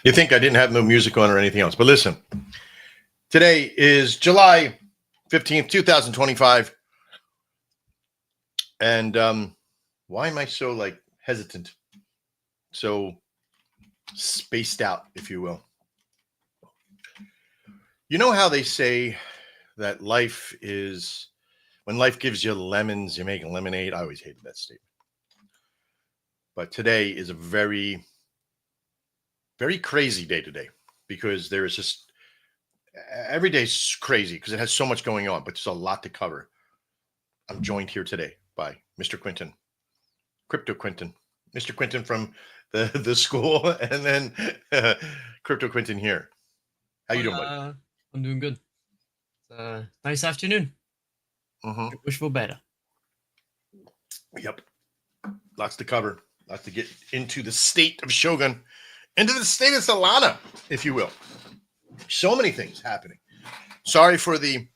You think I didn't have no music on or anything else. But listen, today is July 15th, 2025. And why am I so like hesitant? So spaced out, if you will. You know how they say that life is, when life gives you lemons, you make lemonade. I always hated that statement. But today is a very, very crazy day today because there is just, every day's crazy because it has so much going on, but there's a lot to cover. I'm joined here today by Mr. Quinton, Crypto Quinton, Mr. Quinton from the school, and then Crypto Quinton here. How you doing, buddy? I'm doing good. Nice afternoon. Wishful better. Yep. Lots to cover. Lots to get into the state of Shogun, into the state of Solana, if you will. So many things happening. Sorry for the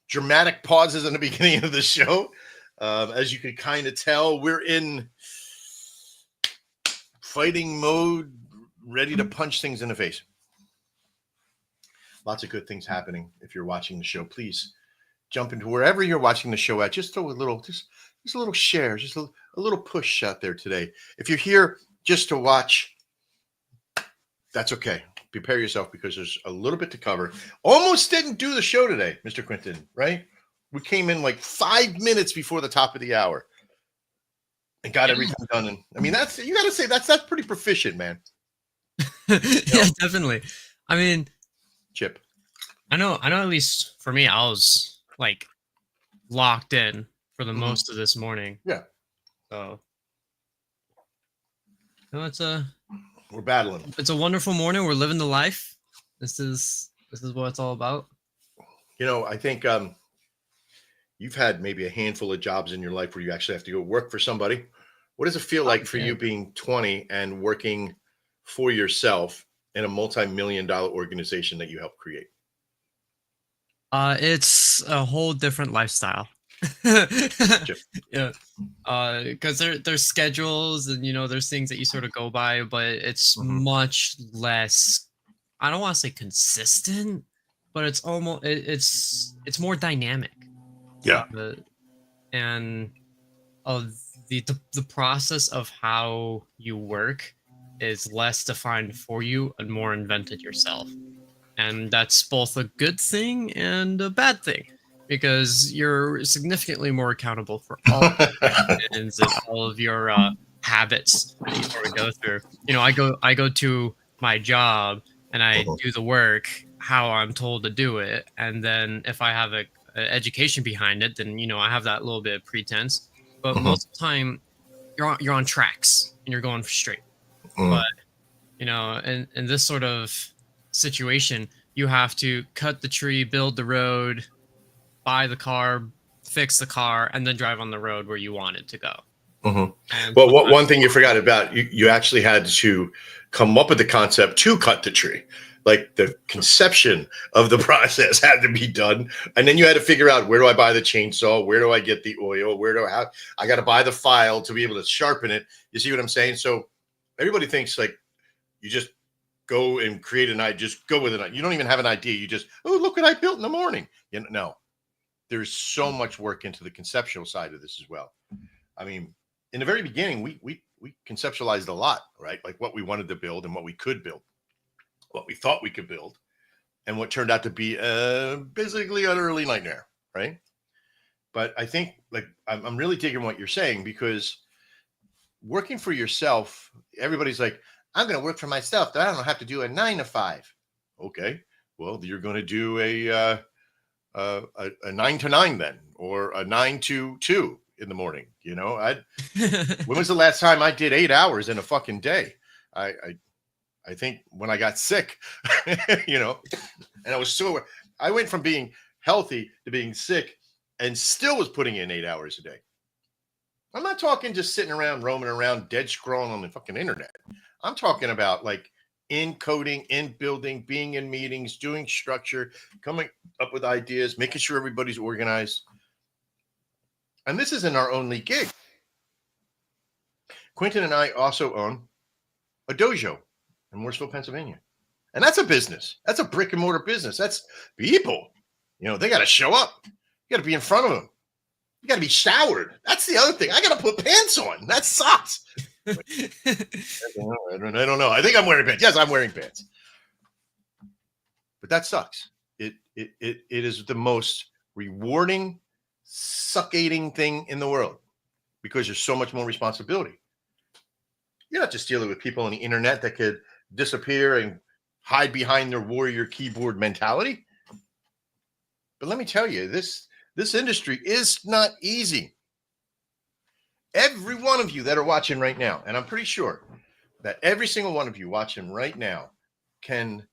dramatic pauses in the beginning of the show. As you can kind of tell, we're in fighting mode, ready to punch things in the face. Lots of good things happening. If you're watching the show, please jump into wherever you're watching the show at. Just throw a little, just a little share, just a little push out there today. If you're here just to watch, that's okay. Prepare yourself because there's a little bit to cover. Almost didn't do the show today, Mr. Quinton, right? We came in like 5 minutes before the top of the hour and got everything done. And I mean, that's, you got to say that's pretty proficient, man. Yeah, definitely. I mean, Chip. I know at least for me, I was like locked in for the most of this morning. Yeah. So, we're battling. It's a wonderful morning. We're living the life. This is what it's all about. You know, I think you've had maybe a handful of jobs in your life where you actually have to go work for somebody. What does it feel like for you being 20 and working for yourself in a multi-million-dollar organization that you helped create? It's a whole different lifestyle. Yeah. Because there's schedules and there's things that you sort of go by, but it's much less, I don't want to say consistent, but it's almost it's more dynamic. Yeah. And of the process of how you work is less defined for you and more invented yourself. And that's both a good thing and a bad thing, because you're significantly more accountable for all of your actions and all of your habits that you sort of go through. I go to my job and I do the work how I'm told to do it, and then if I have a education behind it, then I have that little bit of pretense. But most of the time, you're on tracks and you're going straight. But in this sort of situation, you have to cut the tree, build the road, buy the car, fix the car, and then drive on the road where you want it to go. Well, one thing you forgot about, you actually had to come up with the concept to cut the tree. Like the conception of the process had to be done. And then you had to figure out, where do I buy the chainsaw? Where do I get the oil? I got to buy the file to be able to sharpen it. You see what I'm saying? So everybody thinks like you just go and create an idea, just go with it. You don't even have an idea. You just, oh, look what I built in the morning. No, there's so much work into the conceptual side of this as well. I mean, in the very beginning, we conceptualized a lot, right? Like what we wanted to build and what we could build, what we thought we could build, and what turned out to be basically an early nightmare, right? But I think like I'm really digging what you're saying, because working for yourself, everybody's like, I'm going to work for myself. I don't have to do a 9 to 5. Okay, well, you're going to do a 9 to 9 then, or a 9 to 2 in the morning. When was the last time I did 8 hours in a fucking day? I think when I got sick, and I went from being healthy to being sick and still was putting in 8 hours a day. I'm not talking just sitting around, roaming around, dead scrolling on the fucking internet. I'm talking about like in coding, in building, being in meetings, doing structure, coming up with ideas, making sure everybody's organized. And this isn't our only gig. Quinton and I also own a dojo in Mooresville, Pennsylvania. And that's a business. That's a brick and mortar business. That's people. They got to show up. You got to be in front of them. You got to be showered. That's the other thing. I got to put pants on. That sucks. I don't know. I think I'm wearing pants. Yes, I'm wearing pants. But that sucks. It is the most rewarding, succating thing in the world because there's so much more responsibility. You're not just dealing with people on the internet that could disappear and hide behind their warrior keyboard mentality. But let me tell you, this industry is not easy. Every one of you that are watching right now, and I'm pretty sure that every single one of you watching right now can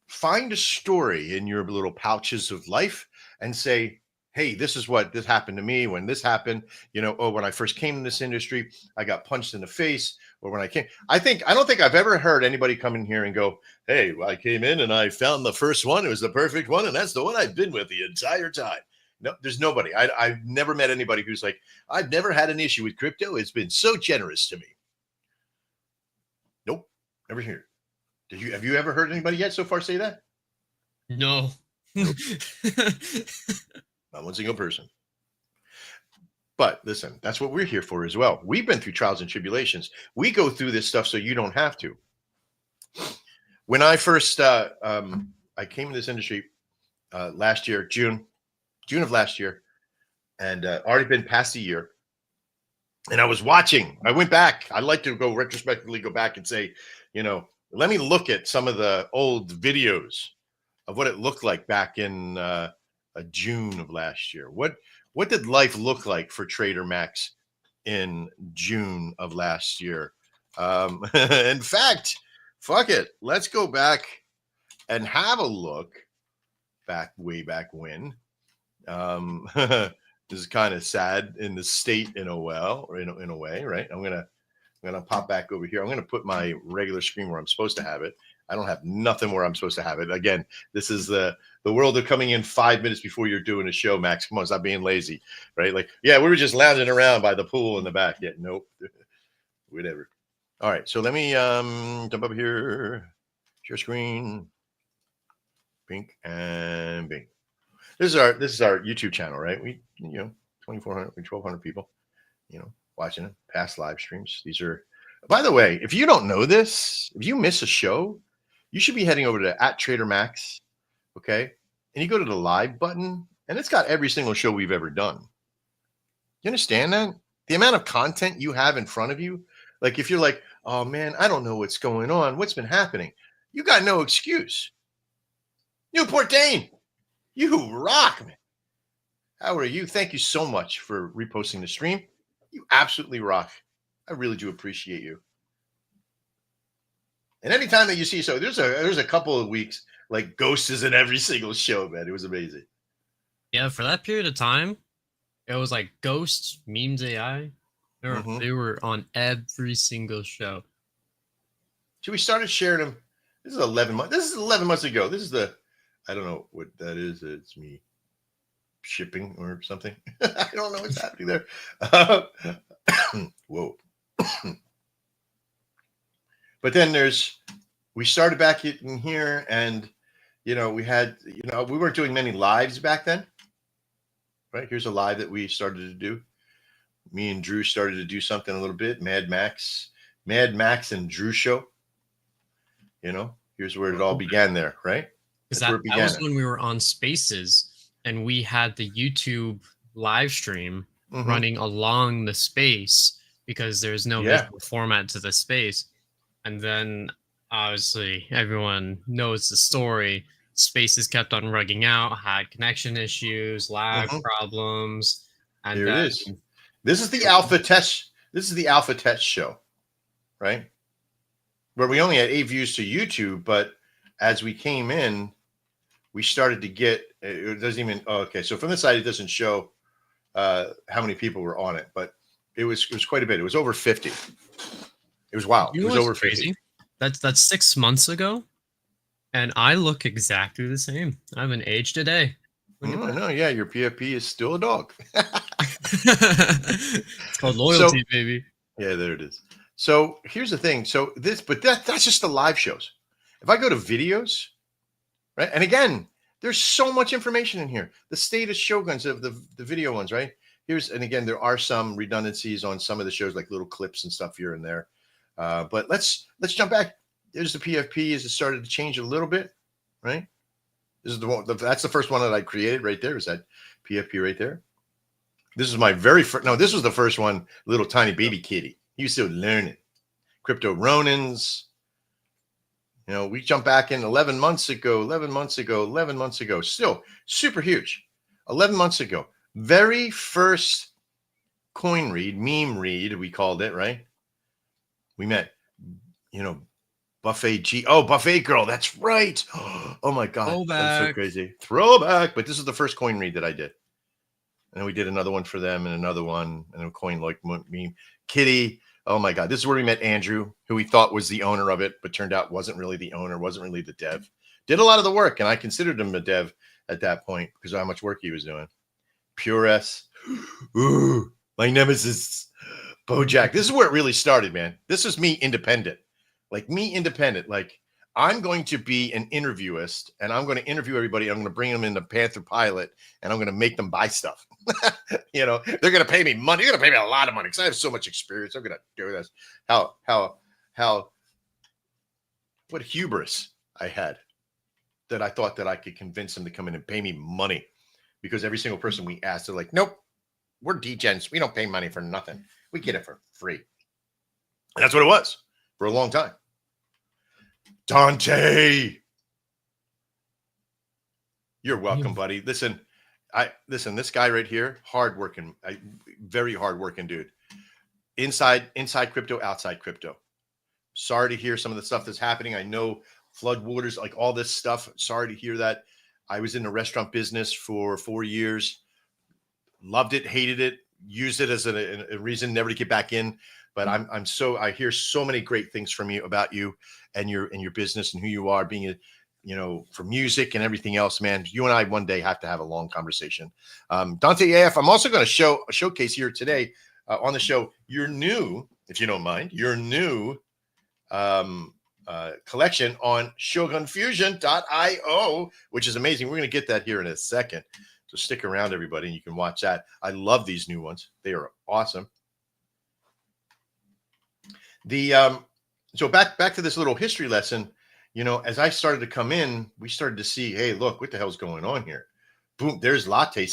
find a story in your little pouches of life and say, hey, this happened to me when this happened. When I first came in this industry, I got punched in the face. Or when I came, I don't think I've ever heard anybody come in here and go, hey, I came in and I found the first one. It was the perfect one. And that's the one I've been with the entire time. No, there's nobody. I've never met anybody who's like, I've never had an issue with crypto. It's been so generous to me. Nope. Never heard. Have you ever heard anybody yet so far say that? No. Nope. Not one single person. But listen, that's what we're here for as well. We've been through trials and tribulations. We go through this stuff so you don't have to. When I first I came in this industry last year, June of last year, and already been past a year. And I was watching. I went back. I like to go retrospectively go back and say, let me look at some of the old videos of what it looked like back in June of last year. What did life look like for Trader Max in June of last year? In fact, fuck it. Let's go back and have a look way back when. This is kind of sad in the state in a way, right? I'm gonna pop back over here. I'm gonna put my regular screen where I'm supposed to have it. I don't have nothing where I'm supposed to have it. Again, this is the world of coming in 5 minutes before you're doing a show, Max. Come on, stop being lazy, right? Like, yeah, we were just lounging around by the pool in the back. Yeah, nope. Whatever. All right, so let me jump up here. Share screen. Pink and bing. This is our YouTube channel, right? We 2,400, 1,200 people, watching it, past live streams. These are, by the way, if you don't know this, if you miss a show, you should be heading over to @TraderMax, okay? And you go to the live button, and it's got every single show we've ever done. You understand that? The amount of content you have in front of you, like if you're like, oh man, I don't know what's going on, what's been happening, you got no excuse. Newport Dane, you rock, man. How are you? Thank you so much for reposting the stream. You absolutely rock. I really do appreciate you. And anytime that you see, so there's a couple of weeks like Ghost is in every single show, man. It was amazing. Yeah, for that period of time, it was like Ghost, Memes AI. They were on every single show. So we started sharing them. This is 11 months. This is 11 months ago. This is I don't know what that is. It's me shipping or something. I don't know what's happening there. Whoa. But then we started back in here and, we had, we weren't doing many lives back then. Right. Here's a live that we started to do. Me and Drew started to do something a little bit. Mad Max and Drew show. Here's where it all began there. Right. Because that was when we were on Spaces and we had the YouTube live stream running along the space because there's no visual format to the space. And then obviously everyone knows the story. Spaces kept on rugging out, had connection issues, lag problems. And there it is. This is the alpha test. This is the alpha test show, right? Where we only had 8 views to YouTube, but as we came in, we started to get, it doesn't even, okay. So from this side, it doesn't show how many people were on it, but it was quite a bit. It was over 50. It was wild. It was over 50. That's 6 months ago. And I look exactly the same. I haven't aged a day. No, yeah, your PFP is still a dog. It's called loyalty, baby. Yeah, there it is. So here's the thing. So that's just the live shows. If I go to videos, right? And again, there's so much information in here. The status shoguns of the video ones, right? And again, there are some redundancies on some of the shows, like little clips and stuff here and there. But let's jump back. There's the PFP as it started to change a little bit, right? This is the one. That's the first one that I created right there. Is that PFP right there? This is my very first. No, this was the first one. Little tiny baby kitty. He was still learning. Crypto Ronins. You know, we jump back in 11 months ago. Still super huge. 11 months ago. Very first coin read, meme read, we called it, right? We met, Buffet G. Oh, Buffet Girl. That's right. Oh my God. That's so crazy. Throwback. But this is the first coin read that I did. And then we did another one for them and another one. And a coin like meme. Kitty. Oh my God. This is where we met Andrew, who we thought was the owner of it, but turned out wasn't really the owner, wasn't really the dev. Did a lot of the work. And I considered him a dev at that point because of how much work he was doing. Pure S. Ooh, my nemesis. Bojack. This is where it really started, man. This is me independent. Like I'm going to be an interviewist and I'm going to interview everybody. I'm going to bring them into Panther Pilot and I'm going to make them buy stuff. They're going to pay me money. They're going to pay me a lot of money because I have so much experience. I'm going to do this. What hubris I had that I thought that I could convince them to come in and pay me money because every single person we asked, they're like, nope, we're degens. We don't pay money for nothing. We get it for free. And that's what it was for a long time. Dante, you're welcome, buddy. Listen, this guy right here, hardworking, very hardworking dude. Inside crypto, outside crypto. Sorry to hear some of the stuff that's happening. I know flood waters, like all this stuff. Sorry to hear that. I was in the restaurant business for 4 years. Loved it, hated it, used it as a reason never to get back in. But I hear so many great things from you about you and your business and who you are being for music and everything else, man. You and I one day have to have a long conversation. Dante AF, I'm also going to showcase here today on the show your new, if you don't mind, collection on shogunfusion.io, which is amazing. We're going to get that here in a second. So stick around, everybody, and you can watch that. I love these new ones. They are awesome. So back to this little history lesson, as I started to come in, we started to see, hey, look, what the hell's going on here? Boom, there's Latte.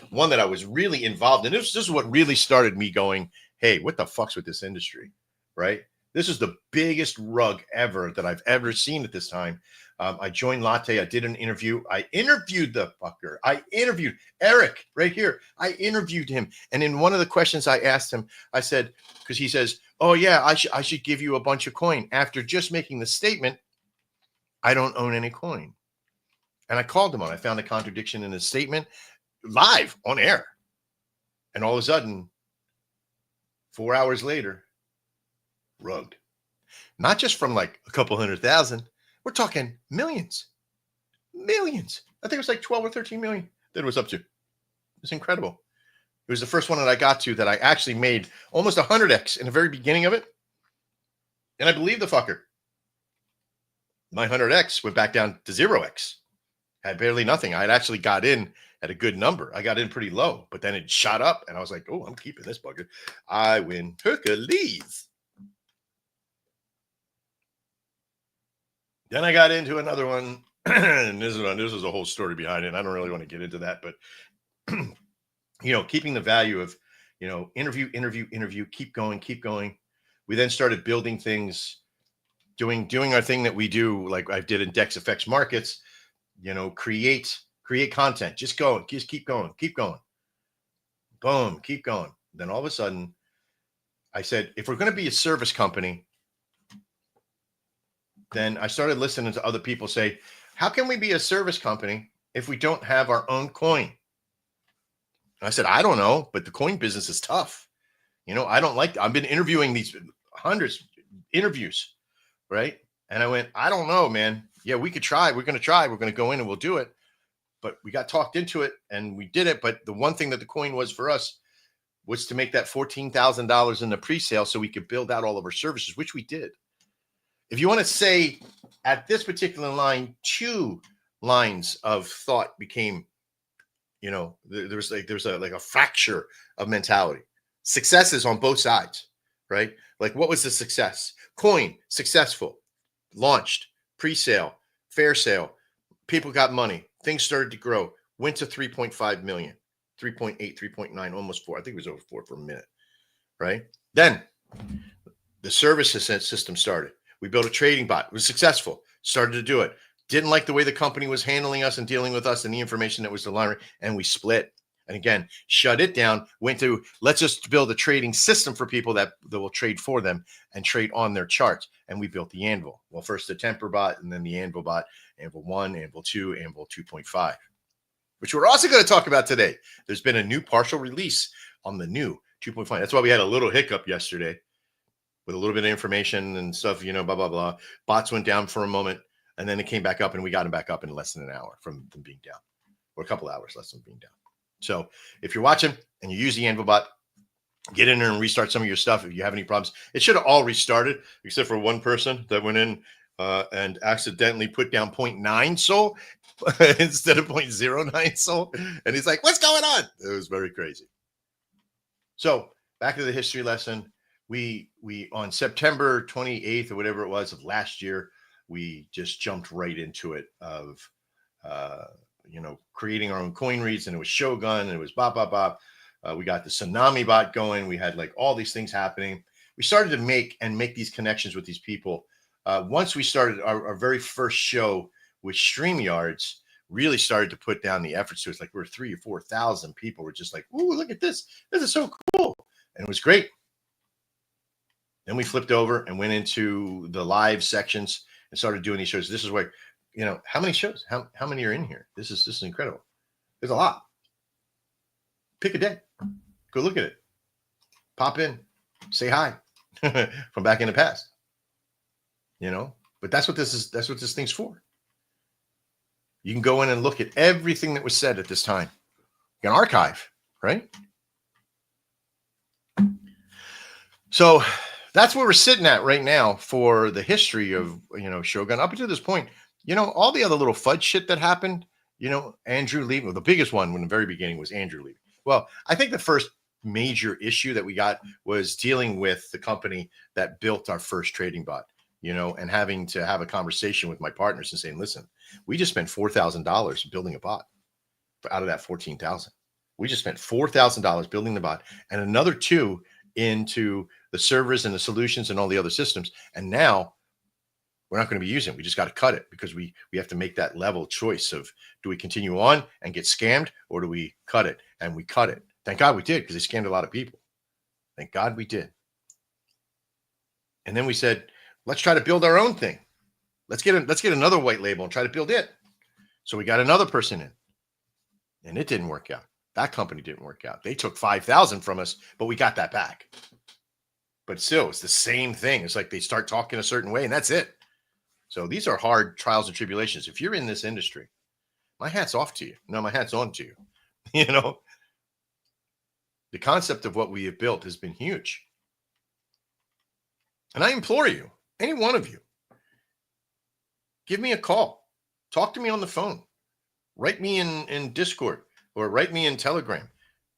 One that I was really involved in. This is what really started me going, hey, what the fuck's with this industry, right? This is the biggest rug ever that I've ever seen at this time. I joined Latte. I did an interview. I interviewed the fucker. I interviewed Eric right here. I interviewed him. And in one of the questions I asked him, I said, because he says, oh yeah, I should give you a bunch of coin. After just making the statement, I don't own any coin. And I called him on. I found a contradiction in his statement live on air. And all of a sudden, 4 hours later, rugged. Not just from like a couple 100,000. We're talking millions. Millions. I think it was like 12 or 13 million that it was up to. It's incredible. It was the first one that I got to that I actually made almost 100x in the very beginning of it. And I believe the fucker. My 100x went back down to 0x. Had barely nothing. I had actually got in at a good number. I got in pretty low, but then it shot up and I was like, oh, I'm keeping this bugger. I win Hercules. Then I got into another one. And this is a whole story behind it. I don't really want to get into that, but keeping the value of, interview, keep going. We then started building things, doing our thing that we do, like I did in Dex Effects Markets, create content. Just keep going. Boom, keep going. Then all of a sudden, I said, if we're going to be a service company, then I started listening to other people say, how can we be a service company if we don't have our own coin? And I said, I don't know, but the coin business is tough. I've been interviewing these hundreds interviews, right? And I went, I don't know, man. Yeah, we could try. We're going to try. We're going to go in and we'll do it. But we got talked into it and we did it. But the one thing that the coin was for us was to make that $14,000 in the pre-sale so we could build out all of our services, which we did. If you want to say at this particular line, 2 lines of thought became, there was a fracture of mentality. Successes on both sides, right? Like, what was the success? Coin, successful, launched, pre-sale, fair sale, people got money, things started to grow, went to 3.5 million, 3.8, 3.9, almost 4. I think it was over 4 for a minute, right? Then the service system started. We built a trading bot. It was successful. Started to do it. Didn't like the way the company was handling us and dealing with us and the information that was delivering, and we split. And again, shut it down. Went to, let's just build a trading system for people that will trade for them and trade on their charts. And we built the Anvil. Well, first the Temper bot, and then the Anvil bot, Anvil 1, Anvil 2, Anvil 2.5, which we're also going to talk about today. There's been a new partial release on the new 2.5. That's why we had a little hiccup yesterday with a little bit of information and stuff, blah, blah, blah. Bots went down for a moment, and then it came back up, and we got them back up in less than an hour from them being down, or a couple hours less than being down. So if you're watching and you use the Anvil bot, get in there and restart some of your stuff. If you have any problems, it should have all restarted, except for one person that went in and accidentally put down 0.9 SOL instead of 0.09 SOL. And he's like, what's going on? It was very crazy. So back to the history lesson. We on September 28th or whatever it was of last year, we just jumped right into it of, creating our own coin reads, and it was Shogun, and it was bop, bop, bop. We got the Tsunami bot going. We had like all these things happening. We started to make these connections with these people. Once we started our very first show with StreamYards, really started to put down the efforts to it. It's like we were 3,000 or 4,000 people were just like, ooh, look at this. This is so cool. And it was great. Then we flipped over and went into the live sections and started doing these shows. This is where, how many shows? How many are in here? This is incredible. There's a lot. Pick a day. Go look at it. Pop in. Say hi from back in the past. But that's what this is. That's what this thing's for. You can go in and look at everything that was said at this time. You can archive, right? So that's where we're sitting at right now for the history of, Shogun. Up until this point, all the other little fudge shit that happened, Andrew leaving. Well, the biggest one in the very beginning was Andrew leaving. Well, I think the first major issue that we got was dealing with the company that built our first trading bot, and having to have a conversation with my partners and saying, listen, we just spent $4,000 building a bot out of that 14,000. We just spent $4,000 building the bot and another 2 into the servers and the solutions and all the other systems. And now we're not going to be using it. We just got to cut it because we have to make that level choice of, do we continue on and get scammed, or do we cut it? And we cut it. Thank God we did, because they scammed a lot of people. Thank God we did. And then we said, let's try to build our own thing. Let's get another white label and try to build it. So we got another person in, and it didn't work out. That company didn't work out. They took 5,000 from us, but we got that back. But still, it's the same thing. It's like they start talking a certain way, and that's it. So these are hard trials and tribulations. If you're in this industry, my hat's off to you. No, my hat's on to you. The concept of what we have built has been huge. And I implore you, any one of you, give me a call. Talk to me on the phone. Write me in Discord or write me in Telegram,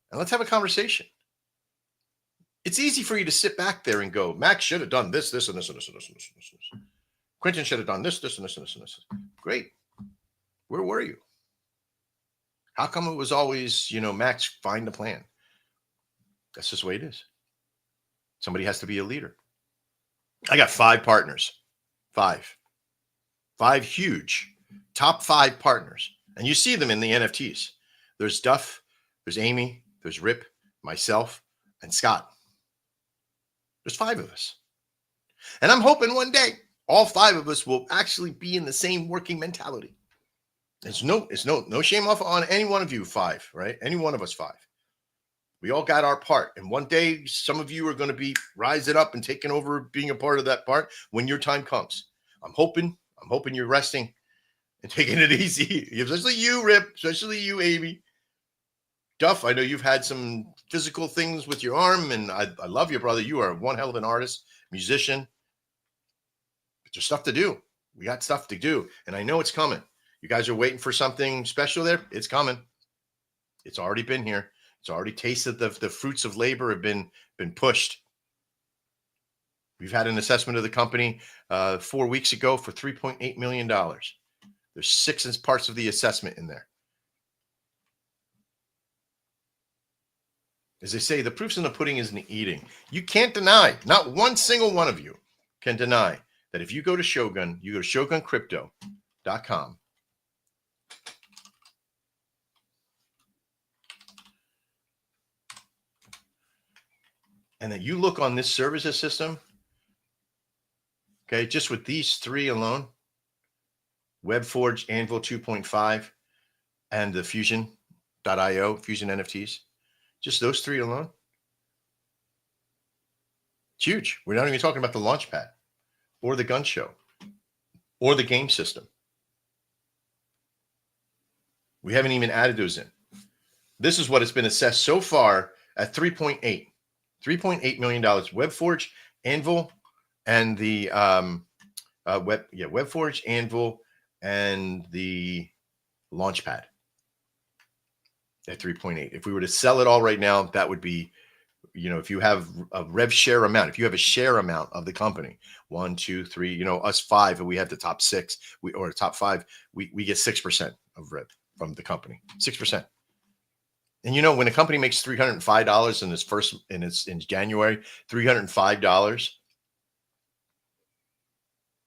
and let's have a conversation. It's easy for you to sit back there and go, Max should have done this, this, and this, and this, and this, and this, and this. Quentin should have done this, this, and this, and this, and this. Great. Where were you? How come it was always, Max, find the plan? That's just the way it is. Somebody has to be a leader. I got 5 partners. 5 huge, top 5 partners. And you see them in the NFTs. There's Duff, there's Amy, there's Rip, myself, and Scott. There's 5 of us. And I'm hoping one day all 5 of us will actually be in the same working mentality. It's no shame off on any one of you 5, right? Any one of us 5. We all got our part. And one day, some of you are going to be rising up and taking over, being a part of that part when your time comes. I'm hoping you're resting and taking it easy. Especially you, Rip. Especially you, Amy. Duff, I know you've had some physical things with your arm, and I love you, brother. You are one hell of an artist, musician. There's stuff to do. We got stuff to do. And I know it's coming. You guys are waiting for something special there. It's coming. It's already been here. It's already tasted the fruits of labor have been pushed. We've had an assessment of the company 4 weeks ago for $3.8 million. There's 6 parts of the assessment in there. As they say, the proof's in the pudding is in the eating. You can't deny, not one single one of you can deny that if you go to Shogun, you go to ShogunCrypto.com. And that you look on this services system, okay, just with these 3 alone, WebForge, Anvil 2.5, and the Fusion.io, Fusion NFTs, just those 3 alone. It's huge. We're not even talking about the Launchpad or the gun show or the game system. We haven't even added those in. This is what has been assessed so far at $3.8 million. WebForge, Anvil, and the WebForge, Anvil, and the Launchpad at 3.8. If we were to sell it all right now, that would be, if you have a rev share amount, if you have a share amount of the company, 1, 2, 3, us 5, and we have the top 6, or top 5, we get 6% of rev from the company, 6%. And when a company makes $305 in January, $305,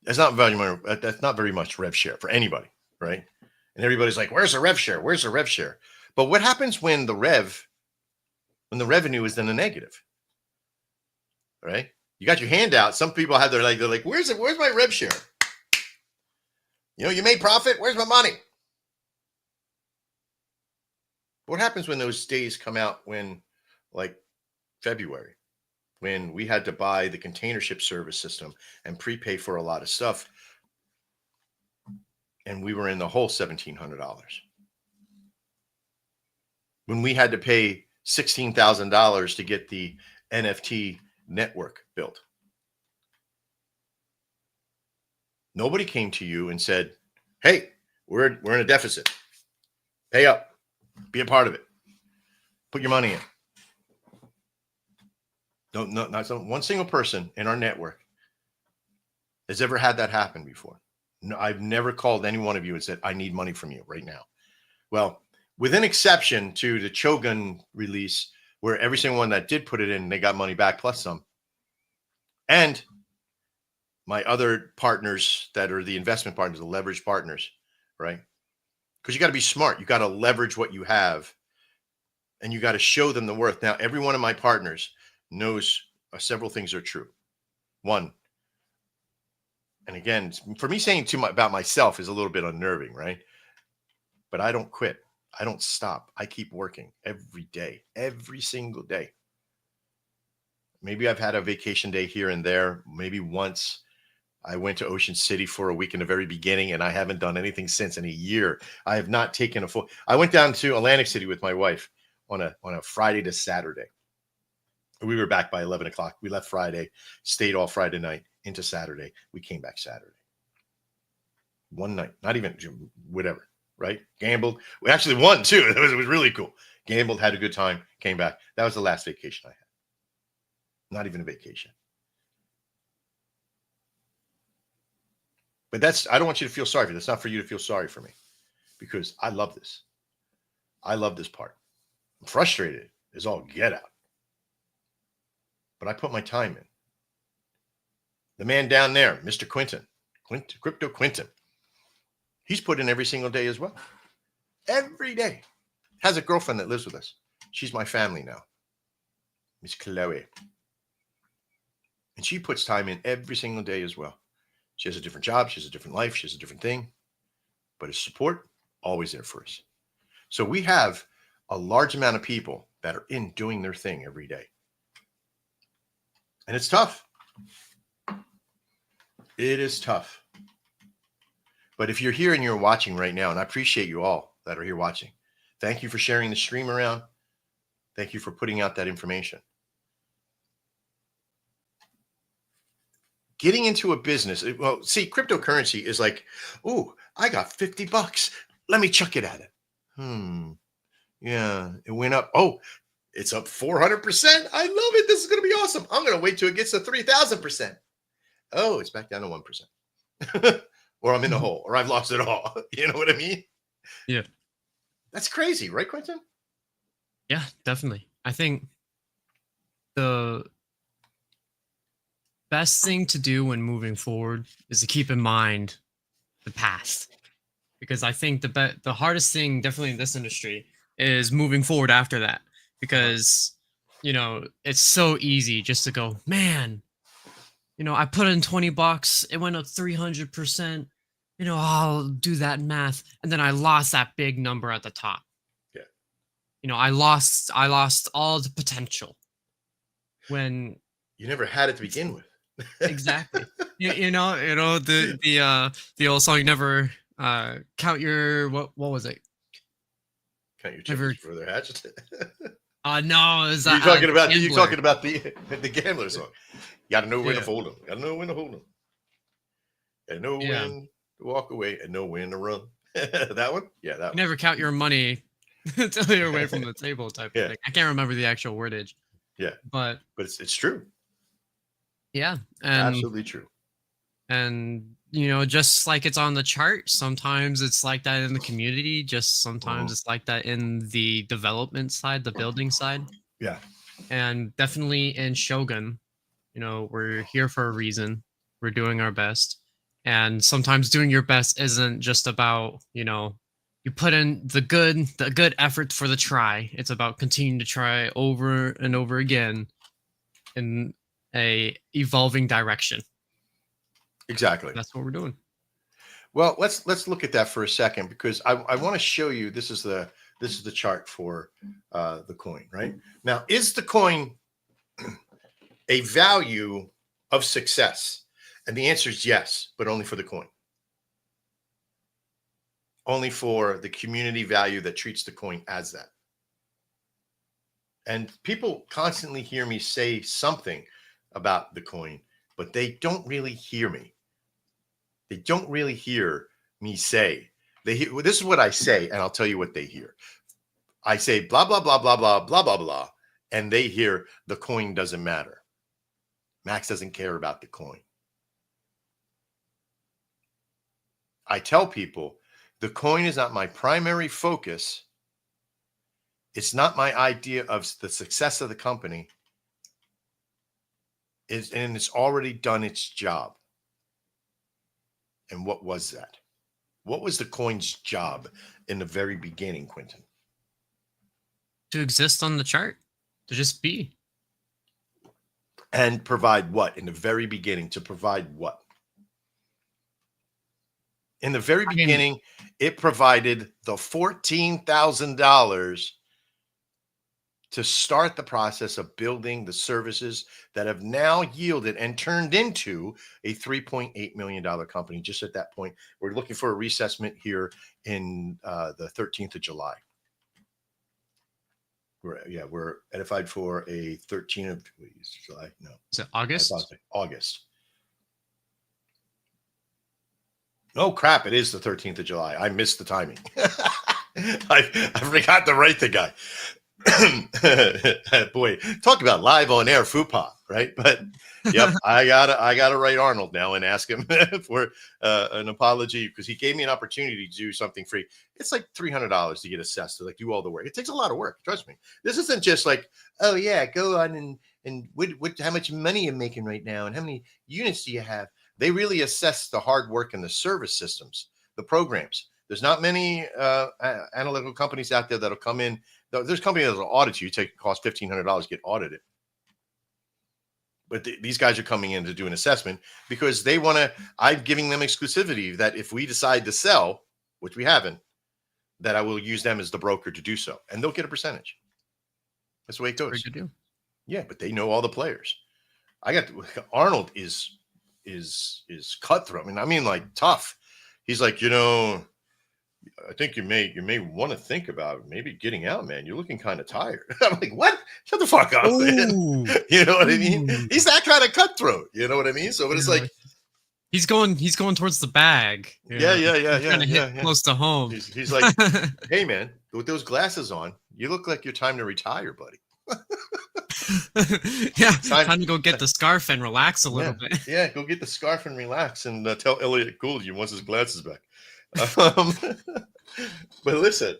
that's not very much rev share for anybody, right? And everybody's like, "Where's the rev share? Where's the rev share?" But what happens when the revenue is in the negative, right? You got your hand out. Some people have they're like, "Where's my rev share? You made profit. Where's my money?" What happens when those days come out when, like February, when we had to buy the container ship service system and prepay for a lot of stuff, and we were in the whole $1,700. When we had to pay $16,000 to get the NFT network built. Nobody came to you and said, "Hey, we're in a deficit. Pay up. Be a part of it. Put your money in." Not one single person in our network has ever had that happen before. No, I've never called any one of you and said, "I need money from you right now." Well, with an exception to the Shogun release, where every single one that did put it in, they got money back plus some. And my other partners that are the investment partners, the leverage partners, right? Because you got to be smart. You got to leverage what you have, and you got to show them the worth. Now, every one of my partners knows several things are true. One, and again, for me saying about myself is a little bit unnerving, right? But I don't quit. I don't stop. I keep working every day, every single day. Maybe I've had a vacation day here and there. Maybe once I went to Ocean City for a week in the very beginning, and I haven't done anything since in a year. I have not taken I went down to Atlantic City with my wife on a Friday to Saturday. We were back by 11 o'clock. We left Friday, stayed all Friday night into Saturday. We came back Saturday. One night, not even whatever, right? Gambled. We actually won too. It was really cool. Gambled, had a good time, came back. That was the last vacation I had. Not even a vacation. But I don't want you to feel sorry for this. It's not for you to feel sorry for me, because I love this. I love this part. I'm frustrated as all get out. But I put my time in. The man down there, Mr. Crypto Quinton, he's put in every single day as well. Every day. Has a girlfriend that lives with us. She's my family now. Miss Chloe. And she puts time in every single day as well. She has a different job. She has a different life. She has a different thing. But his support, always there for us. So we have a large amount of people that are in doing their thing every day. And it's tough. It is tough. But if you're here and you're watching right now, and I appreciate you all that are here watching, thank you for sharing the stream around. Thank you for putting out that information. getting into a business. Well, see, cryptocurrency is like, oh, I got $50. Let me chuck it at it. Yeah, it went up. Oh, it's up 400%. I love it. This is going to be awesome. I'm going to wait till it gets to 3,000%. Oh, it's back down to 1%. Or I'm in the hole, or I've lost it all. You know what I mean? Yeah. That's crazy, right, Quentin? Yeah, definitely. I think the best thing to do when moving forward is to keep in mind the past, because I think the hardest thing definitely in this industry is moving forward after that, because it's so easy just to go, man, I put in $20, it went up 300%. I'll do that math, and then I lost that big number at the top. Yeah. I lost all the potential when you never had it to begin with. Exactly. The old song, never count your what was it? Count your chickens before they're hatched. No, is you're talking about the gambler song. You gotta know when to fold them. Gotta know when to hold them. And know when to walk away and know when to run. That one? Yeah, that one. Never count your money until you're away from the table type of thing. I can't remember the actual wordage. Yeah. But it's true. Yeah. Absolutely true. And just like it's on the chart, sometimes it's like that in the community, just sometimes it's like that in the development side, the building side. Yeah. And definitely in Shogun, we're here for a reason. We're doing our best. And sometimes doing your best isn't just about, you put in the good effort for the try. It's about continuing to try over and over again in a evolving direction. Exactly. That's what we're doing. Well, let's look at that for a second, because I want to show you, this is the chart for the coin, right? Now, is the coin a value of success? And the answer is yes, but only for the coin. Only for the community value that treats the coin as that. And people constantly hear me say something about the coin, but they don't really hear me. They don't really hear me say. This is what I say, and I'll tell you what they hear. I say blah, blah, blah, blah, blah, blah, blah, blah, and they hear the coin doesn't matter. Max doesn't care about the coin. I tell people the coin is not my primary focus. It's not my idea of the success of the company. And it's already done its job. And what was that? What was the coin's job in the very beginning, Quentin? To exist on the chart. To just be. And provide what? In the very beginning, to provide what? In the very beginning, it provided the $14,000 to start the process of building the services that have now yielded and turned into a $3.8 million company. Just at that point, we're looking for a reassessment here in the 13th of July. We're edified for a 13th of July. No. Is it August? August. Oh, crap. It is the 13th of July. I missed the timing. I forgot to write the guy. Boy, talk about live on air fupa, right? But yep, I gotta write Arnold now and ask him for an apology, because he gave me an opportunity to do something free. It's like $300 to get assessed to do all the work. It takes a lot of work, trust me. This isn't just like, oh yeah, go on and what how much money you're making right now and how many units do you have. They really assess the hard work and the service systems, the programs. There's not many analytical companies out there that'll come in. There's companies that'll audit you. Cost $1,500 to get audited. But these guys are coming in to do an assessment because they want to. I'm giving them exclusivity that if we decide to sell, which we haven't, that I will use them as the broker to do so, and they'll get a percentage. That's the way it goes. Pretty good. Yeah, but they know all the players. Arnold is cutthroat. I mean like tough. He's like, I think you may want to think about maybe getting out, man. You're looking kind of tired. I'm like, what? Shut the fuck up, man. Ooh. You know what I mean? Ooh. He's that kind of cutthroat. You know what I mean? So but it's like, he's going towards the bag. yeah. Trying to hit close to home. He's like, hey, man, with those glasses on, you look like your time to retire, buddy. Yeah, time to go get the scarf and relax a little bit. Yeah, go get the scarf and relax, and tell Elliot Gould you wants his glasses back. But listen,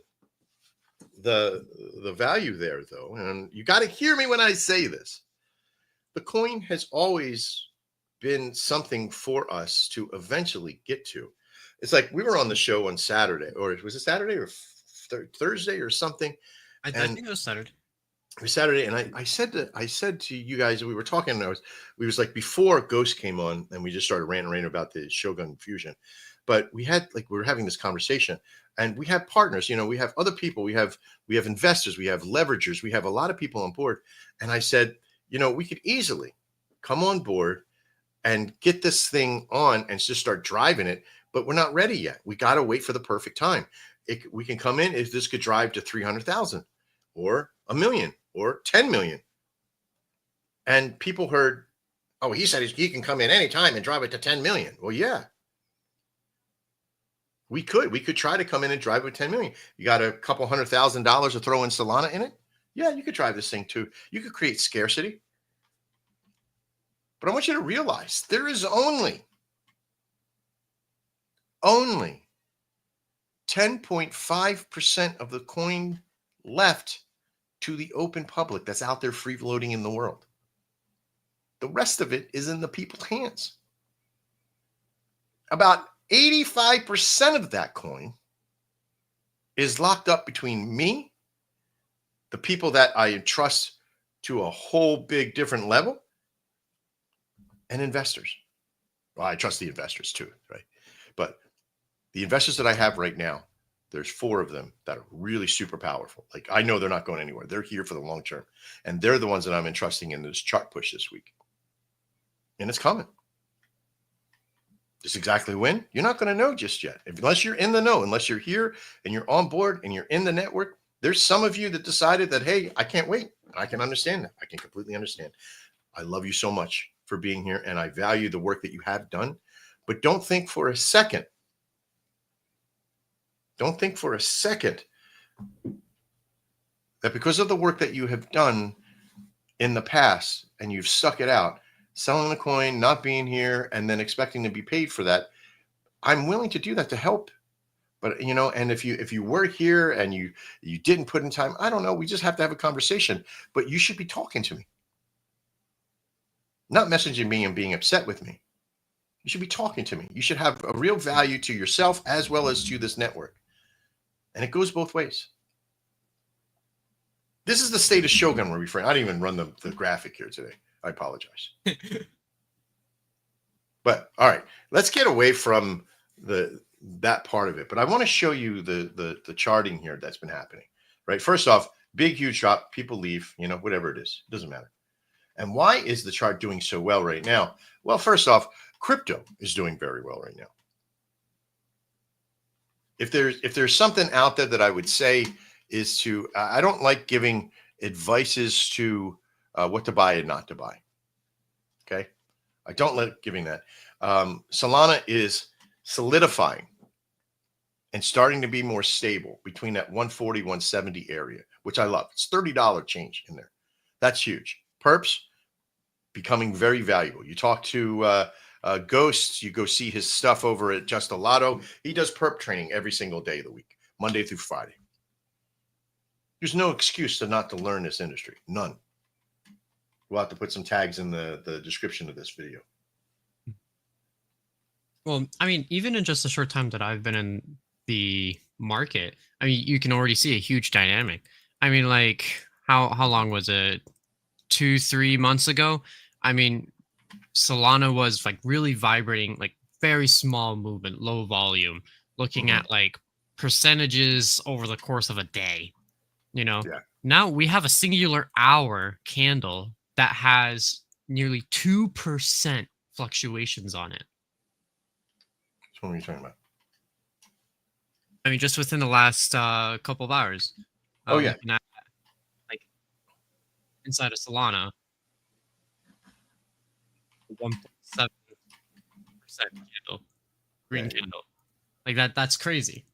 the value there, though, and you got to hear me when I say this. The coin has always been something for us to eventually get to. It's like we were on the show on Saturday, or was it Saturday or Thursday or something? I think it was Saturday. It was Saturday, and I said to you guys, we were talking, and we was like before Ghost came on, and we just started ranting about the Shogun Fusion, but we were having this conversation, and we have partners, you know, we have other people, we have investors, we have leveragers, we have a lot of people on board, and I said, you know, we could easily come on board and get this thing on and just start driving it, but we're not ready yet. We got to wait for the perfect time. We can come in if this could drive to 300,000 or $1 million or 10 million. And people heard, oh, he said he can come in anytime and drive it to 10 million. Well, yeah, we could try to come in and drive it with 10 million. You got a couple $100,000 to throw in Solana in it. Yeah, you could drive this thing too. You could create scarcity. But I want you to realize there is only 10.5% of the coin left to the open public that's out there free floating in the world. The rest of it is in the people's hands. About 85% of that coin is locked up between me, the people that I entrust to a whole big different level, and investors. Well, I trust the investors too, right? But the investors that I have right now, there's 4 of them that are really super powerful. Like, I know they're not going anywhere. They're here for the long term. And they're the ones that I'm entrusting in this chart push this week. And it's coming. Just exactly when? You're not going to know just yet. Unless you're in the know, unless you're here and you're on board and you're in the network. There's some of you that decided that, hey, I can't wait. I can understand that. I can completely understand. I love you so much for being here, and I value the work that you have done. But don't think for a second that because of the work that you have done in the past and you've stuck it out, selling the coin, not being here, and then expecting to be paid for that, I'm willing to do that to help. But, you know, and if you were here and you didn't put in time, I don't know, we just have to have a conversation. But you should be talking to me, not messaging me and being upset with me. You should be talking to me. You should have a real value to yourself as well as to this network. And it goes both ways. This is the state of Shogun we're referring. I didn't even run the graphic here today. I apologize. But all right, let's get away from that part of it. But I want to show you the charting here that's been happening. Right. First off, big, huge drop. People leave, you know, whatever it is. It doesn't matter. And why is the chart doing so well right now? Well, first off, crypto is doing very well right now. If there's something out there that I would say is to, I don't like giving advices to what to buy and not to buy. Okay. I don't like giving that. Solana is solidifying and starting to be more stable between that 140, 170 area, which I love. It's $30 change in there. That's huge. Perps becoming very valuable. You talk to Ghost, you go see his stuff over at Just a Lotto. He does perp training every single day of the week, Monday through Friday. There's no excuse to not to learn this industry. None. We'll have to put some tags in the description of this video. Well, I mean, even in just a short time that I've been in the market, I mean, you can already see a huge dynamic. I mean, like, how long was it? 2-3 months ago? I mean, Solana was like really vibrating, like very small movement, low volume, looking at like percentages over the course of a day, you know. Yeah. Now we have a singular hour candle that has nearly 2% fluctuations on it. What are you talking about? I mean, just within the last couple of hours, Oh yeah, looking at like inside of Solana, 1.7% candle, green yeah, candle, like that's crazy.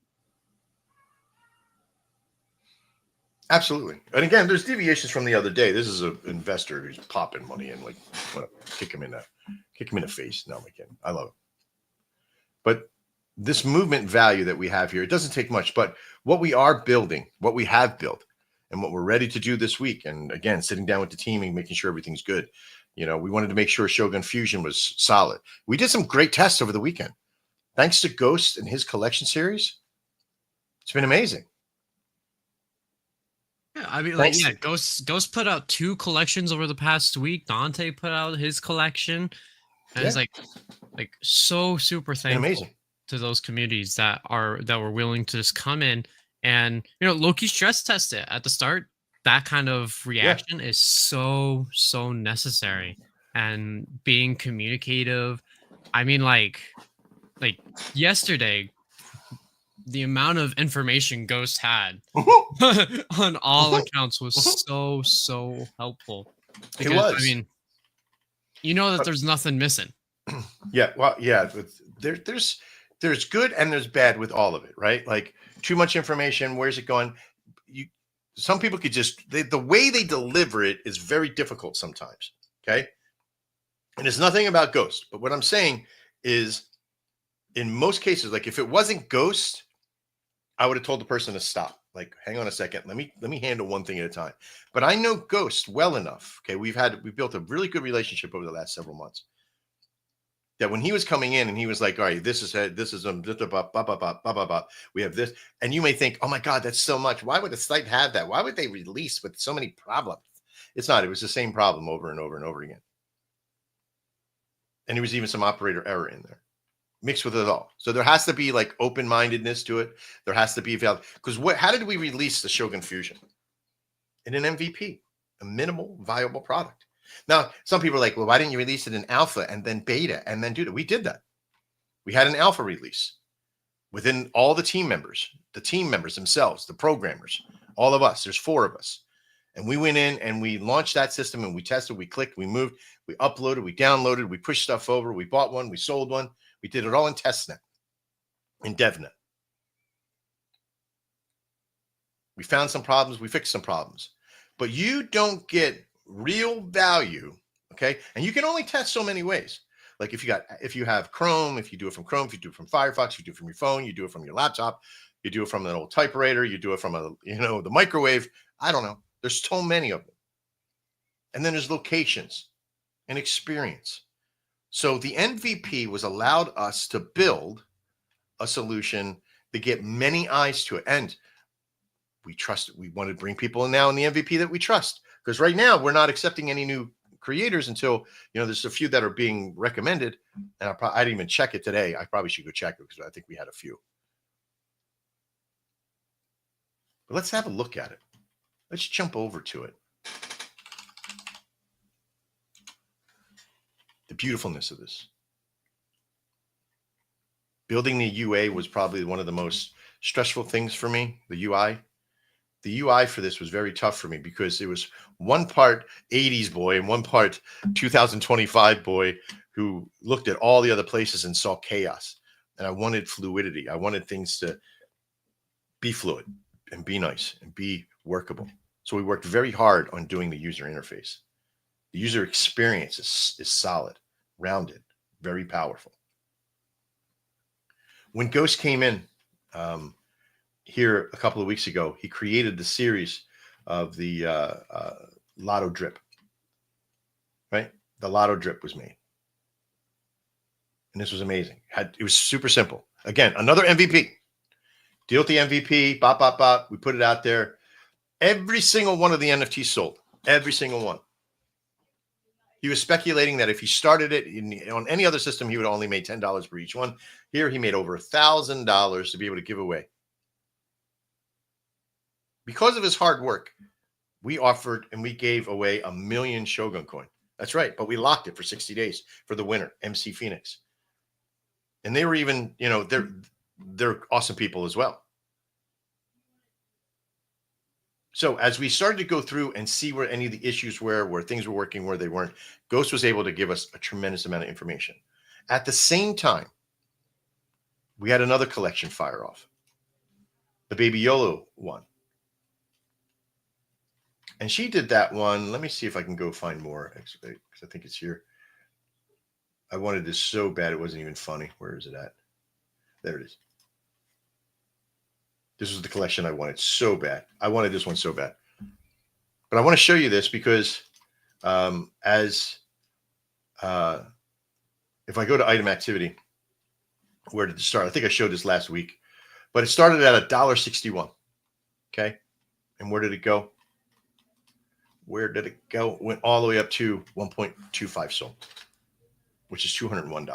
absolutely. And again, there's deviations from the other day. This is an investor who's popping money in, like, whatever. Kick him in the face. No, we can. I love it. But this movement value that we have here, it doesn't take much. But what we are building, what we have built, and what we're ready to do this week, and again, sitting down with the team and making sure everything's good. We wanted to make sure Shogun Fusion was solid. We did some great tests over the weekend. Thanks to Ghost and his collection series, it's been amazing. Yeah, I mean, like, Thanks. yeah, Ghost put out 2 collections over the past week. Dante put out his collection, and it's Yeah, like so super it's been thankful amazing. to those communities that were willing to just come in and Loki stress test it at the start. That kind of Yeah. reaction is so necessary, and being communicative. I mean, like yesterday, the amount of information Ghost had on all accounts was so helpful, It because I was. mean, that there's nothing missing. Yeah. Well, yeah. There's good and there's bad with all of it, right? Like too much information. Where's it going? You. Some people could just the way they deliver it is very difficult sometimes. Okay. And it's nothing about Ghost, but what I'm saying is, in most cases, like if it wasn't Ghost, I would have told the person to stop. Like, hang on a second. Let me handle one thing at a time. But I know Ghost well enough. Okay, we've built a really good relationship over the last several months. That when he was coming in and he was like, all right, this is we have this, and you may think, oh my God, that's so much. Why would the site have that? Why would they release with so many problems? It's not. It was the same problem over and over and over again. And there was even some operator error in there, mixed with it all. So there has to be like open-mindedness to it. There has to be value. Because how did we release the Shogun Fusion? In an MVP, a minimal viable product. Now, some people are like, well, why didn't you release it in alpha and then beta and then do that? We did that. We had an alpha release within all the team members themselves, the programmers, all of us. There's 4 of us. And we went in and we launched that system and we tested, we clicked, we moved, we uploaded, we downloaded, we pushed stuff over, we bought one, we sold one. We did it all in testnet, in DevNet. We found some problems, we fixed some problems. But you don't get real value, okay? And you can only test so many ways. Like if you have Chrome, if you do it from Chrome, if you do it from Firefox, you do it from your phone, you do it from your laptop, you do it from an old typewriter, you do it from the microwave. I don't know. There's so many of them. And then there's locations and experience. So the MVP was allowed us to build a solution to get many eyes to it. And we want to bring people in now in the MVP that we trust. Because right now we're not accepting any new creators until, there's a few that are being recommended. And I didn't even check it today. I probably should go check it because I think we had a few. But let's have a look at it. Let's jump over to it. The beautifulness of this. Building the UA was probably one of the most stressful things for me, the UI. The UI for this was very tough for me because it was one part 80s boy and one part 2025 boy who looked at all the other places and saw chaos. And I wanted fluidity. I wanted things to be fluid and be nice and be workable. So we worked very hard on doing the user interface. The user experience is solid, rounded, very powerful. When Ghost came in here a couple of weeks ago, he created the series of the Lotto Drip, right? The Lotto Drip was made. And this was amazing. It was super simple. Again, another MVP. Deal with the MVP, bop, bop, bop. We put it out there. Every single one of the NFTs sold. Every single one. He was speculating that if he started it on any other system, he would only made $10 for each one. Here, he made over $1,000 to be able to give away. Because of his hard work, we offered and we gave away 1 million Shogun coin. That's right. But we locked it for 60 days for the winner, MC Phoenix. And they were even, they're awesome people as well. So as we started to go through and see where any of the issues were, where things were working, where they weren't, Ghost was able to give us a tremendous amount of information. At the same time, we had another collection fire off, the Baby Yolo one. And she did that one. Let me see if I can go find more, because I think it's here. I wanted this so bad it wasn't even funny. Where is it at? There it is. This was the collection I wanted so bad. I wanted this one so bad. But I want to show you this because if I go to item activity, where did it start? I think I showed this last week. But it started at $1.61. Okay. And where did it go? Where did it go? It went all the way up to 1.25 sold, which is $201.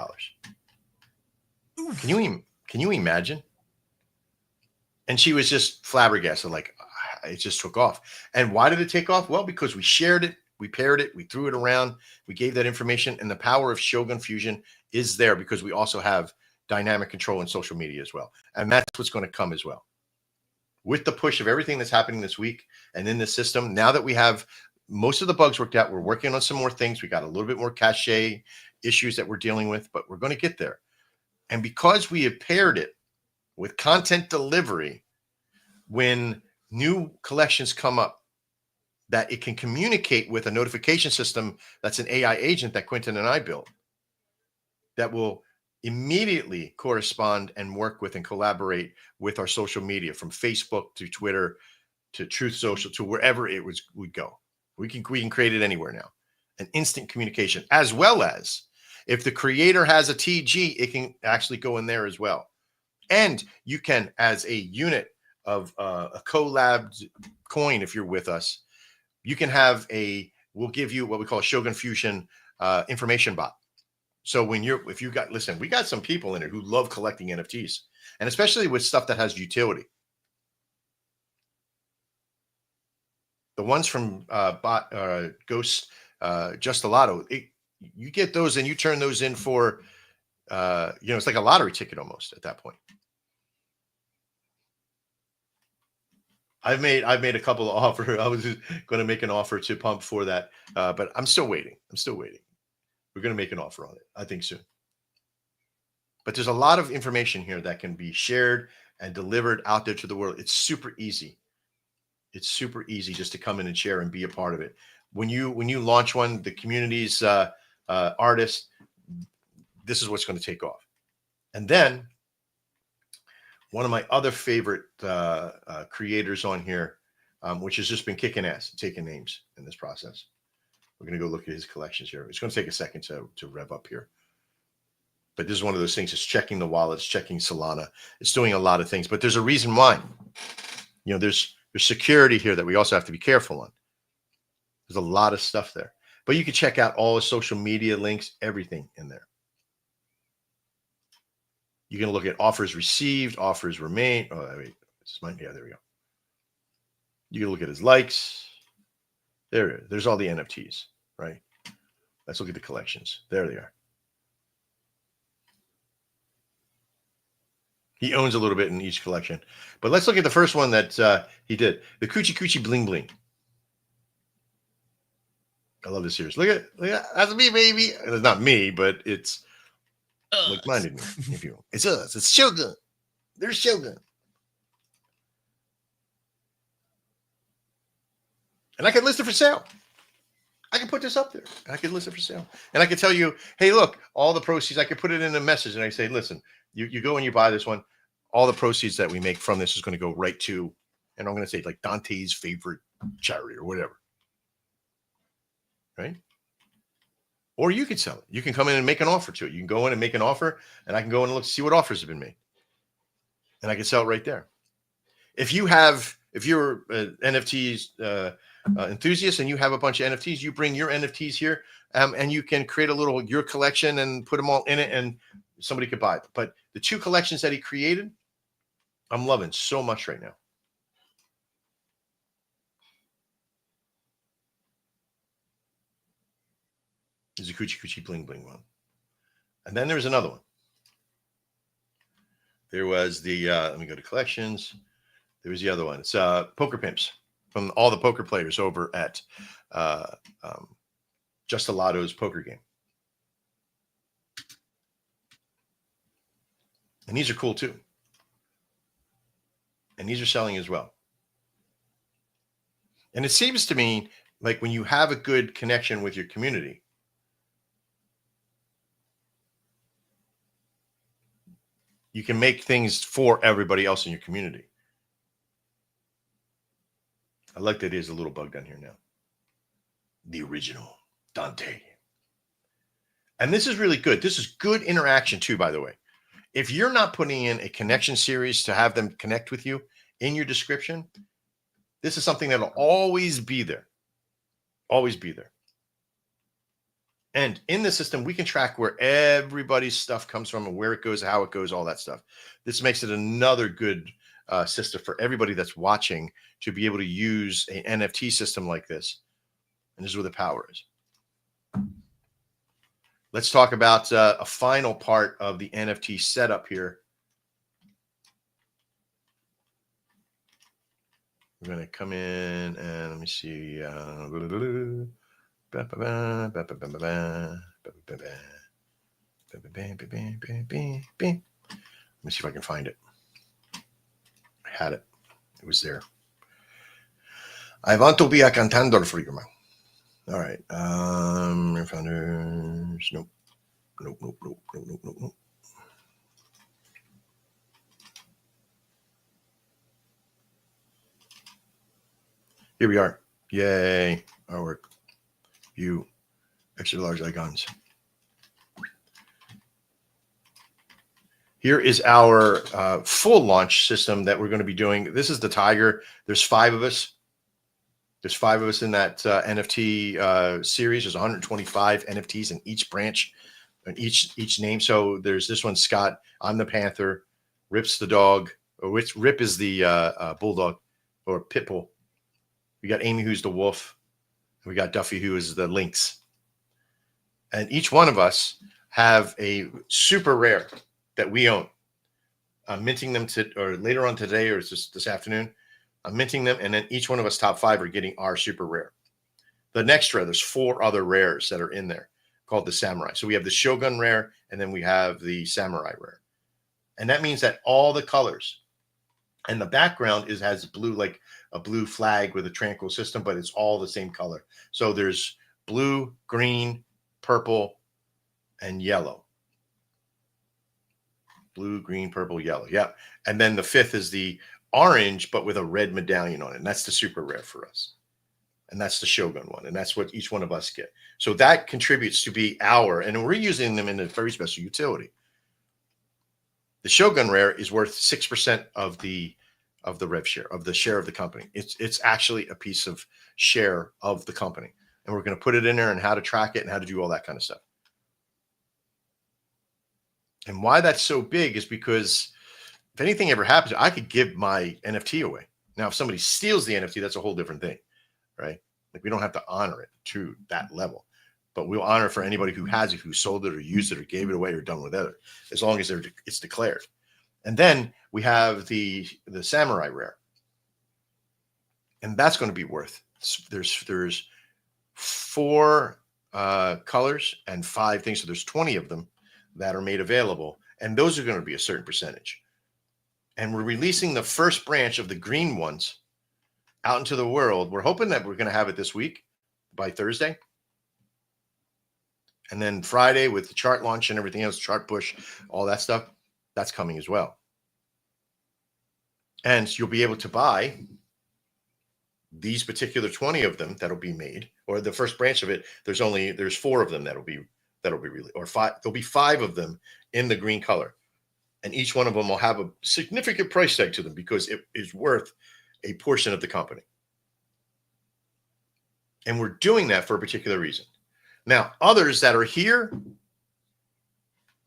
Can you imagine? And she was just flabbergasted, like it just took off. And why did it take off? Well, because we shared it, we paired it, we threw it around, we gave that information, and the power of Shogun Fusion is there because we also have dynamic control in social media as well. And that's what's going to come as well. With the push of everything that's happening this week and in the system, now that we have most of the bugs worked out, we're working on some more things. We got a little bit more cache issues that we're dealing with, but we're going to get there. And because we have paired it with content delivery, when new collections come up, that it can communicate with a notification system that's an AI agent that Quentin and I built that will immediately correspond and work with and collaborate with our social media, from Facebook to Twitter to Truth Social to wherever it would go. We can create it anywhere now. An instant communication, as well as if the creator has a TG, it can actually go in there as well. And you can, as a unit of a collabed coin, if you're with us, you can have we'll give you what we call a Shogun Fusion information bot. So we got some people in it who love collecting NFTs, and especially with stuff that has utility. The ones from Ghost Just a Lotto, you get those and you turn those in for, it's like a lottery ticket almost at that point. I've made a couple of offers. I was going to make an offer to Pump for that, but I'm still waiting. We're going to make an offer on it, I think, soon. But there's a lot of information here that can be shared and delivered out there to the world. It's super easy. It's super easy just to come in and share and be a part of it. When you launch one, the community's artists, this is what's going to take off. And then one of my other favorite creators on here, which has just been kicking ass, taking names in this process. We're going to go look at his collections here. It's going to take a second to rev up here. But this is one of those things. It's checking the wallets, checking Solana. It's doing a lot of things. But there's a reason why. There's security here that we also have to be careful on. There's a lot of stuff there. But you can check out all the social media links, everything in there. You can look at offers received, offers remain. Oh, wait. Yeah, there we go. You can look at his likes. There's all the NFTs, right? Let's look at the collections. There they are. He owns a little bit in each collection. But let's look at the first one that he did. The Coochie Coochie Bling Bling. I love this series. Look at that's me, baby. It's not me, but it's like-minded me, if you will. It's us. It's Shogun. There's Shogun. And I can list it for sale. I can put this up there. I can list it for sale. And I can tell you, hey, look, all the proceeds, I could put it in a message and I say, listen, you go and you buy this one. All the proceeds that we make from this is going to go right to, and I'm going to say like Dante's favorite charity or whatever. Right? Or you could sell it. You can come in and make an offer to it. You can go in and make an offer, and I can go in and look, see what offers have been made. And I can sell it right there. If you're NFTs enthusiast and you have a bunch of NFTs, you bring your NFTs here and you can create your collection and put them all in it and somebody could buy it. But the two collections that he created, I'm loving so much right now. There's a Coochie Coochie Bling Bling one. And then there was another one. There was the, let me go to collections. There was the other one. It's Poker Pimps. from all the poker players over at Just a Lotto's poker game. And these are cool too. And these are selling as well. And it seems to me like when you have a good connection with your community, you can make things for everybody else in your community. I like that there's a little bug down here now. The original Dante. And this is really good. This is good interaction too, by the way. If you're not putting in a connection series to have them connect with you in your description, this is something that'll always be there. Always be there. And in the system, we can track where everybody's stuff comes from and where it goes, how it goes, all that stuff. This makes it another good system for everybody that's watching to be able to use an NFT system like this. And this is where the power is. Let's talk about a final part of the NFT setup here. We're going to come in and let me see. Let me see if I can find it. I had it. It was there. I want to be a contender for you, man. All right. Founders. Nope. Here we are. Yay. Artwork. View. Extra large icons. Here is our full launch system that we're going to be doing. This is the Tiger. There's 5 of us. There's 5 of us in that NFT series. There's 125 NFTs in each branch and each name. So there's this one, Scott. I'm the Panther. Rip's the dog. Rip is the bulldog or pit bull. We got Amy, who's the wolf. And we got Duffy, who is the lynx. And each one of us have a super rare that we own. I'm minting them or later on today or just this afternoon. I'm minting them, and then each one of us top 5 are getting our super rare. The next rare, there's 4 other rares that are in there called the Samurai. So we have the Shogun rare, and then we have the Samurai rare. And that means that all the colors and the background has blue, like a blue flag with a tranquil system, but it's all the same color. So there's blue, green, purple, and yellow. Blue, green, purple, yellow. Yeah. And then the 5th is the orange, but with a red medallion on it. And that's the super rare for us. And that's the Shogun one. And that's what each one of us get. So that contributes to be and we're using them in a very special utility. The Shogun rare is worth 6% of the rev share, of the share of the company. It's actually a piece of share of the company. And we're going to put it in there and how to track it and how to do all that kind of stuff. And why that's so big is because if anything ever happens, I could give my NFT away. Now, if somebody steals the NFT, that's a whole different thing, right? Like we don't have to honor it to that level, but we'll honor for anybody who has it, who sold it or used it or gave it away or done with it, as long as it's declared. And then we have the Samurai rare, and that's going to be worth. There's 4 colors and 5 things, so there's 20 of them that are made available, and those are going to be a certain percentage. And we're releasing the first branch of the green ones out into the world. We're hoping that we're going to have it this week by Thursday. And then Friday with the chart launch and everything else, chart push, all that stuff, that's coming as well. And you'll be able to buy these particular 20 of them that'll be made, or the first branch of it. There's 4 of them that'll be released, or 5. There'll be 5 of them in the green color. And each one of them will have a significant price tag to them because it is worth a portion of the company. And we're doing that for a particular reason. Now, others that are here,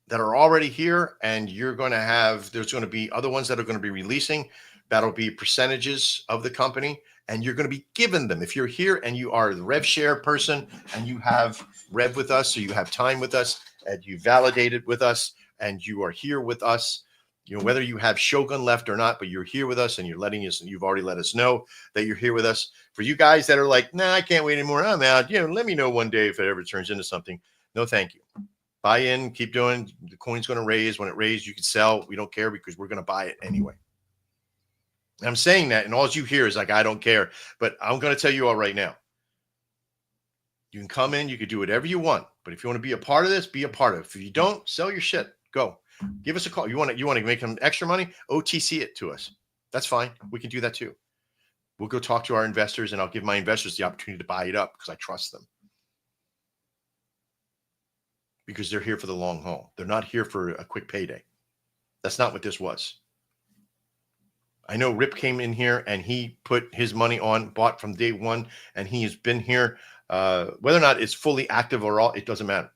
that are already here, and there's going to be other ones that are going to be releasing. That'll be percentages of the company, and you're going to be given them. If you're here and you are the rev share person and you have rev with us, so you have time with us and you validated with us, and you are here with us, whether you have Shogun left or not, but you're here with us and you've already let us know that you're here with us. For you guys that are like, nah, I can't wait anymore, I'm out. Let me know one day if it ever turns into something. No, thank you. Buy in, keep doing. The coin's going to raise. When it raises, you can sell. We don't care because we're going to buy it anyway. I'm saying that, and all you hear is like, I don't care. But I'm going to tell you all right now. You can come in, you can do whatever you want. But if you want to be a part of this, be a part of it. If you don't, sell your shit. Go. Give us a call. You want to make some extra money? OTC it to us. That's fine. We can do that too. We'll go talk to our investors, and I'll give my investors the opportunity to buy it up because I trust them. Because they're here for the long haul. They're not here for a quick payday. That's not what this was. I know Rip came in here and he put his money on, bought from day one, and he has been here. Whether or not it's fully active or all, it doesn't matter.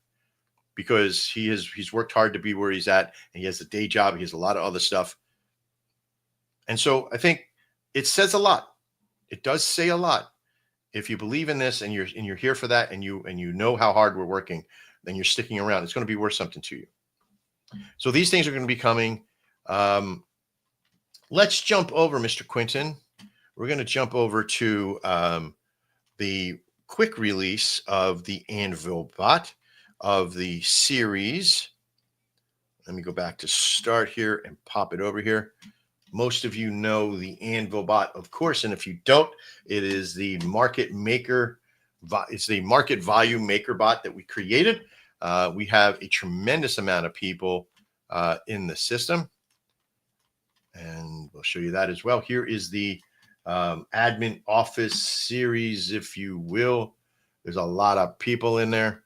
Because he's worked hard to be where he's at, and he has a day job. He has a lot of other stuff. And so I think it says a lot. It does say a lot. If you believe in this and you're here for that, and you know how hard we're working, then you're sticking around. It's going to be worth something to you. So these things are going to be coming. Let's jump over, Mr. Quinton. We're going to jump over to the quick release of the Anvil bot of the series. Let me go back to start here and pop it over here. Most of you know the Anvil bot, of course, and if you don't, it is the market maker. It's the market volume maker bot that we created. We have a tremendous amount of people in the system, and we'll show you that as well. Here is the admin office series, if you will. There's a lot of people in there.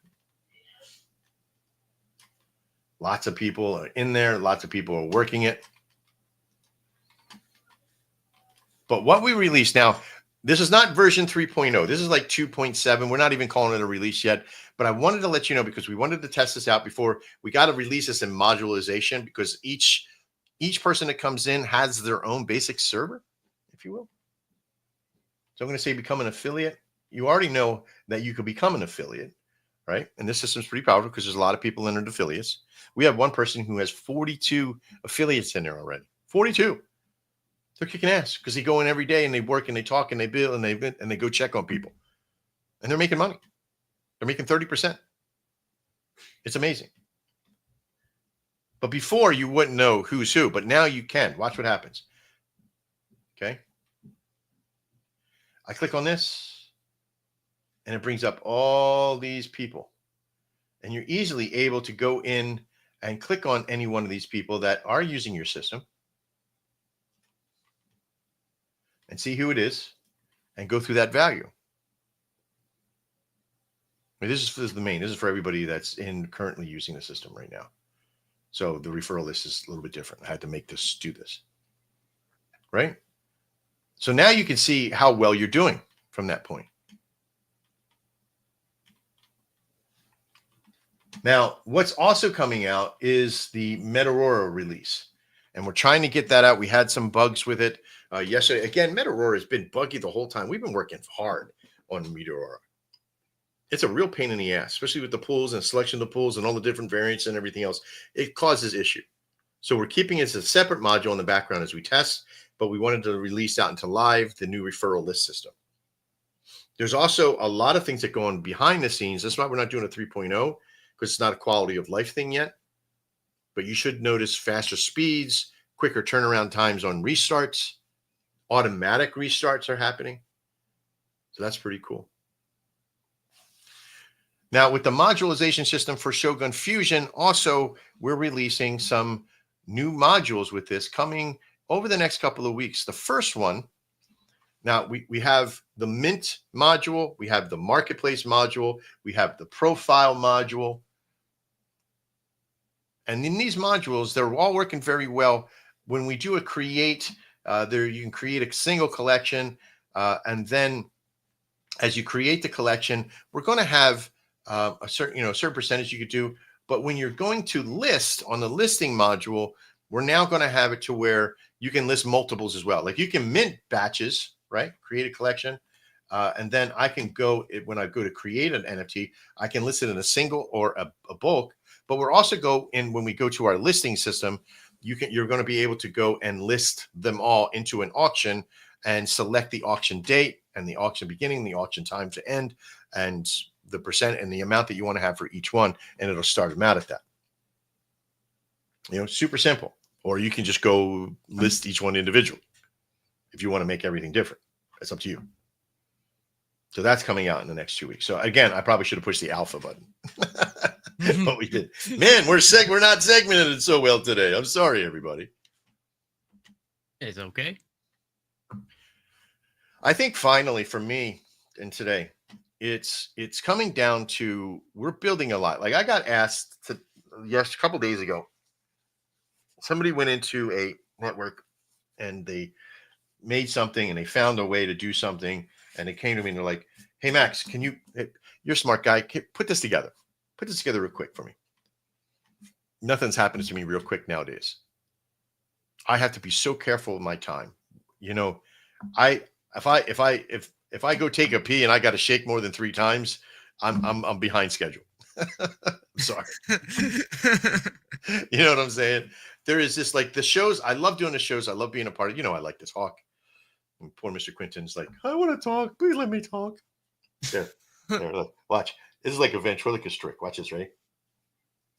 Lots of people are in there. Lots of people are working it. But what we released now, this is not version 3.0. This is like 2.7. We're not even calling it a release yet. But I wanted to let you know because we wanted to test this out before we got to release this in modularization, because each person that comes in has their own basic server, if you will. So I'm going to say become an affiliate. You already know that you could become an affiliate, right? And this system's pretty powerful because there's a lot of people in it affiliates. We have one person who has 42 affiliates in there already. 42. They're kicking ass because they go in every day and they work and they talk and they bill and they go check on people. And they're making money. They're making 30%. It's amazing. But before, you wouldn't know who's who, but now you can. Watch what happens. Okay. I click on this and it brings up all these people. And you're easily able to go in and click on any one of these people that are using your system and see who it is and go through that value. I mean, this is the main. This is for everybody that's currently using the system right now. So the referral list is a little bit different. I had to make this do this. Right? So now you can see how well you're doing from that point. Now, what's also coming out is the Meteora release. And we're trying to get that out. We had some bugs with it yesterday. Again, Meteora has been buggy the whole time. We've been working hard on Meteora. It's a real pain in the ass, especially with the pools and selection of the pools and all the different variants and everything else. It causes issue. So we're keeping it as a separate module in the background as we test, but we wanted to release out into live the new referral list system. There's also a lot of things that go on behind the scenes. That's why we're not doing a 3.0, because it's not a quality of life thing yet. But you should notice faster speeds, quicker turnaround times on restarts. Automatic restarts are happening. So that's pretty cool. Now, with the modularization system for Shogun Fusion, also, we're releasing some new modules with this coming over the next couple of weeks. The first one, now we have the Mint module, we have the Marketplace module, we have the Profile module. And in these modules, they're all working very well. When we do a create, you can create a single collection. And then as you create the collection, we're going to have a certain percentage you could do. But when you're going to list on the listing module, we're now going to have it to where you can list multiples as well. Like you can mint batches, right? Create a collection. And then I can when I go to create an NFT, I can list it in a single or a bulk. But we're also when we go to our listing system, you're going to be able to go and list them all into an auction and select the auction date and the auction beginning, the auction time to end, and the percent and the amount that you want to have for each one, and it'll start them out at that. Super simple. Or you can just go list each one individually if you want to make everything different. That's up to you. So that's coming out in the next 2 weeks. So again, I probably should have pushed the alpha button. But we did. Man, we're not segmented so well today. I'm sorry, everybody. It's okay. I think finally for me and today, it's coming down to we're building a lot. Like I got asked a couple days ago, somebody went into a network and they made something and they found a way to do something, and they came to me and they're like, "Hey Max, you're a smart guy, put this together. Put this together real quick for me." Nothing's happening to me real quick nowadays. I have to be so careful with my time. If I go take a pee and I got to shake more than 3 times, I'm behind schedule. I'm sorry. You know what I'm saying? There is this, like, the shows. I love doing the shows. I love being a part of. I like this hawk. And poor Mr. Quinton's like, "I want to talk. Please let me talk." There, look, watch. This is like a ventriloquist trick. Watch this, ready?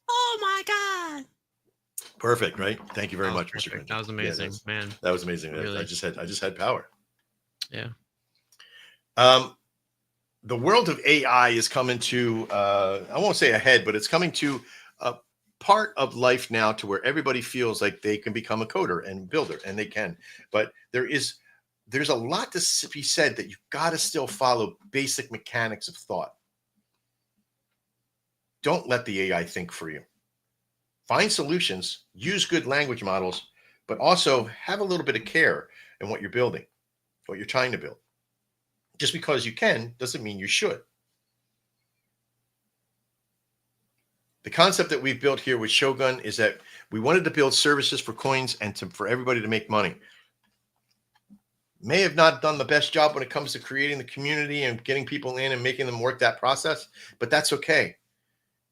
Oh my God! Perfect, right? Thank you very much, Mr. Quinton. That was amazing, man. That was amazing. Really. I just had power. Yeah. The world of AI is coming to, I won't say ahead, but it's coming to a part of life now to where everybody feels like they can become a coder and builder, and they can. But there's a lot to be said that you've got to still follow basic mechanics of thought. Don't let the AI think for you. Find solutions, use good language models, but also have a little bit of care in what you're building, what you're trying to build. Just because you can doesn't mean you should. The concept that we've built here with Shogun is that we wanted to build services for coins and for everybody to make money. May have not done the best job when it comes to creating the community and getting people in and making them work that process, but that's okay.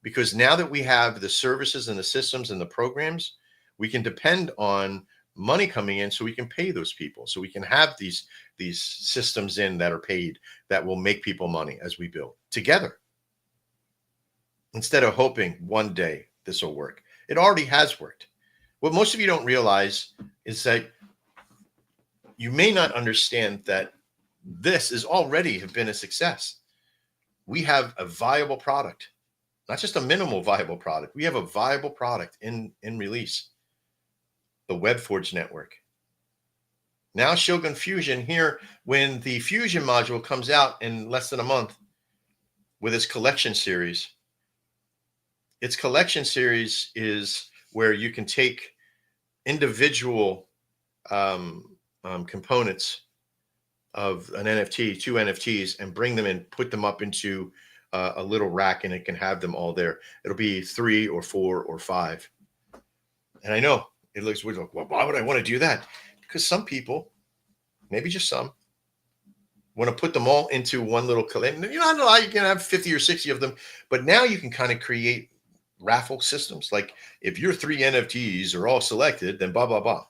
Because now that we have the services and the systems and the programs, we can depend on money coming in so we can pay those people. So we can have these systems in that are paid that will make people money as we build together. Instead of hoping one day this will work. It already has worked. What most of you don't realize is that you may not understand that this is already have been a success. We have a viable product, not just a minimal viable product. We have a viable product in release. The WebForge network. Now Shogun Fusion here, when the Fusion module comes out in less than a month with its collection series. Its collection series is where you can take individual components of an NFT, 2 NFTs, and bring them in, put them up into a little rack, and it can have them all there. It'll be 3 or 4 or 5. And I know it looks weird. Like, well, why would I want to do that? Because some people, maybe just some, want to put them all into one little collection. I don't know how you can have 50 or 60 of them, but now you can kind of create raffle systems. Like if your 3 NFTs are all selected, then blah, blah, blah.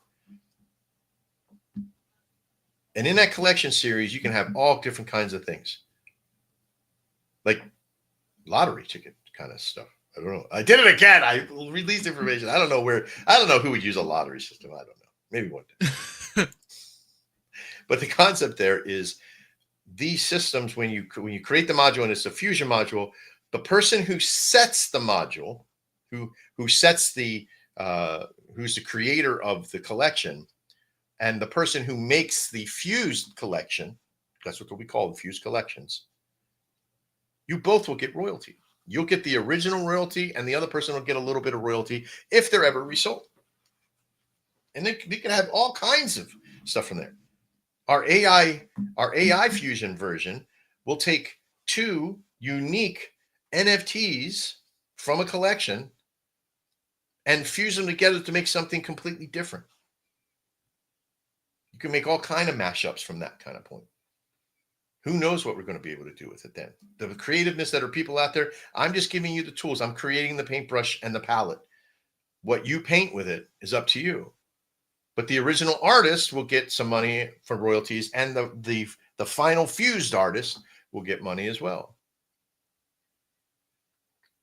And in that collection series, you can have all different kinds of things. Like lottery ticket kind of stuff. I don't know. I did it again. I released information. I don't know who would use a lottery system. I don't know. Maybe one day. But the concept there is these systems, when you create the module and it's a fusion module, the person who sets the module, who sets who's the creator of the collection, and the person who makes the fused collection, that's what we call the fused collections, you both will get royalty. You'll get the original royalty, and the other person will get a little bit of royalty if they're ever resold. And they can have all kinds of stuff from there. Our AI fusion version will take 2 unique NFTs from a collection and fuse them together to make something completely different. You can make all kind of mashups from that kind of point. Who knows what we're going to be able to do with it then? The creativeness that are people out there, I'm just giving you the tools. I'm creating the paintbrush and the palette. What you paint with it is up to you. But the original artist will get some money for royalties, and the final fused artist will get money as well.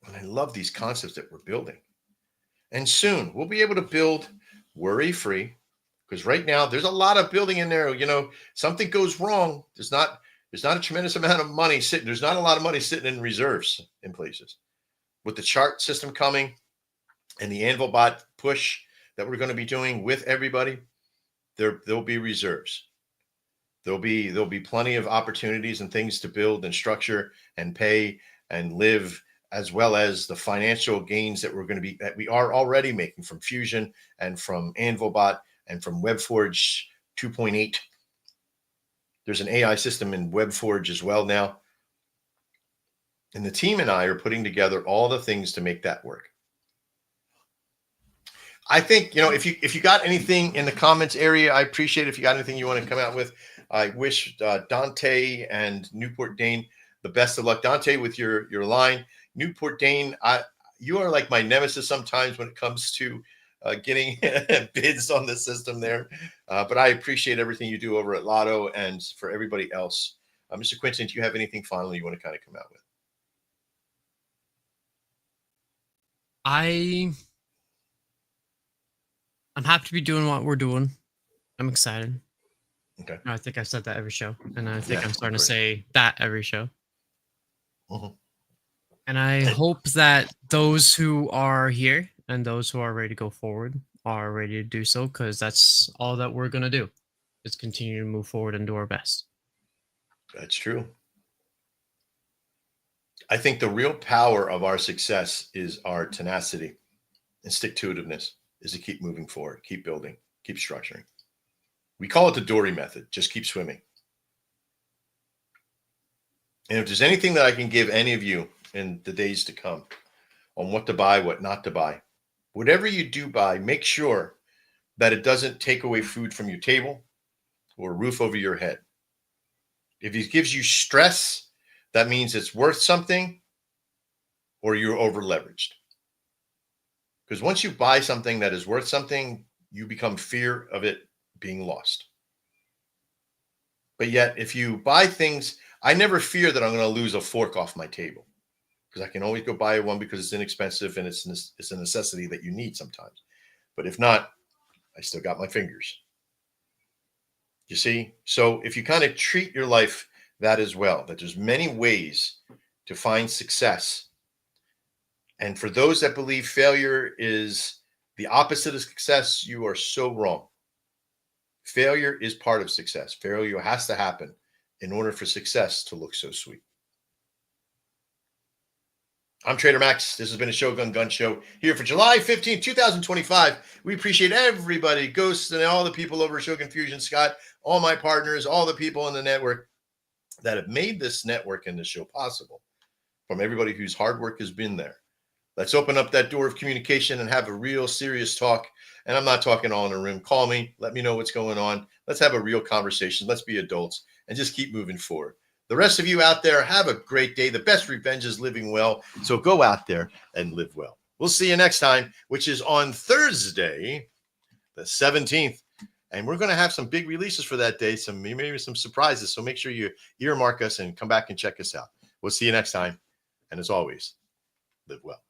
And I love these concepts that we're building. And soon we'll be able to build worry-free, because right now there's a lot of building in there. You know, something goes wrong. There's not a tremendous amount of money sitting. There's not a lot of money sitting in reserves in places. With the chart system coming and the Anvilbot push that we're going to be doing with everybody, there'll be reserves. There'll be plenty of opportunities and things to build and structure and pay and live, as well as the financial gains that we are already making from Fusion and from Anvilbot and from WebForge 2.8. There's an AI system in WebForge as well now. And the team and I are putting together all the things to make that work. I think, you know, if you got anything in the comments area, I appreciate it. If you got anything you want to come out with, I wish Dante and Newport Dane the best of luck. Dante, with your line. Newport Dane, you are like my nemesis sometimes when it comes to getting bids on the system there. But I appreciate everything you do over at Lotto, and for everybody else. Mr. Quinton, do you have anything finally you want to kind of come out with? I'm happy to be doing what we're doing. I'm excited. Okay. I think I've said that every show, and I think I'm starting to say that every show. Mm-hmm. And I hope that those who are here and those who are ready to go forward are ready to do so, because that's all that we're going to do, is continue to move forward and do our best. That's true. I think the real power of our success is our tenacity and stick-to-itiveness, is to keep moving forward, keep building, keep structuring. We call it the Dory method. Just keep swimming. And if there's anything that I can give any of you in the days to come on what to buy, what not to buy, whatever you do buy, make sure that it doesn't take away food from your table or a roof over your head. If it gives you stress, that means it's worth something, or you're over leveraged. Because once you buy something that is worth something, you become fear of it being lost. But yet, if you buy things, I never fear that I'm going to lose a fork off my table, because I can always go buy one because it's inexpensive and it's a necessity that you need sometimes. But if not, I still got my fingers. You see? So if you kind of treat your life that as well, that there's many ways to find success. And for those that believe failure is the opposite of success, you are so wrong. Failure is part of success. Failure has to happen in order for success to look so sweet. I'm Trader Max. This has been a Shogun Gun Show here for July 15, 2025. We appreciate everybody, Ghosts and all the people over at Shogun Fusion, Scott, all my partners, all the people in the network that have made this network and this show possible, from everybody whose hard work has been there. Let's open up that door of communication and have a real serious talk. And I'm not talking all in a room. Call me. Let me know what's going on. Let's have a real conversation. Let's be adults and just keep moving forward. The rest of you out there, have a great day. The best revenge is living well. So go out there and live well. We'll see you next time, which is on Thursday, the 17th. And we're going to have some big releases for that day, maybe some surprises. So make sure you earmark us and come back and check us out. We'll see you next time. And as always, live well.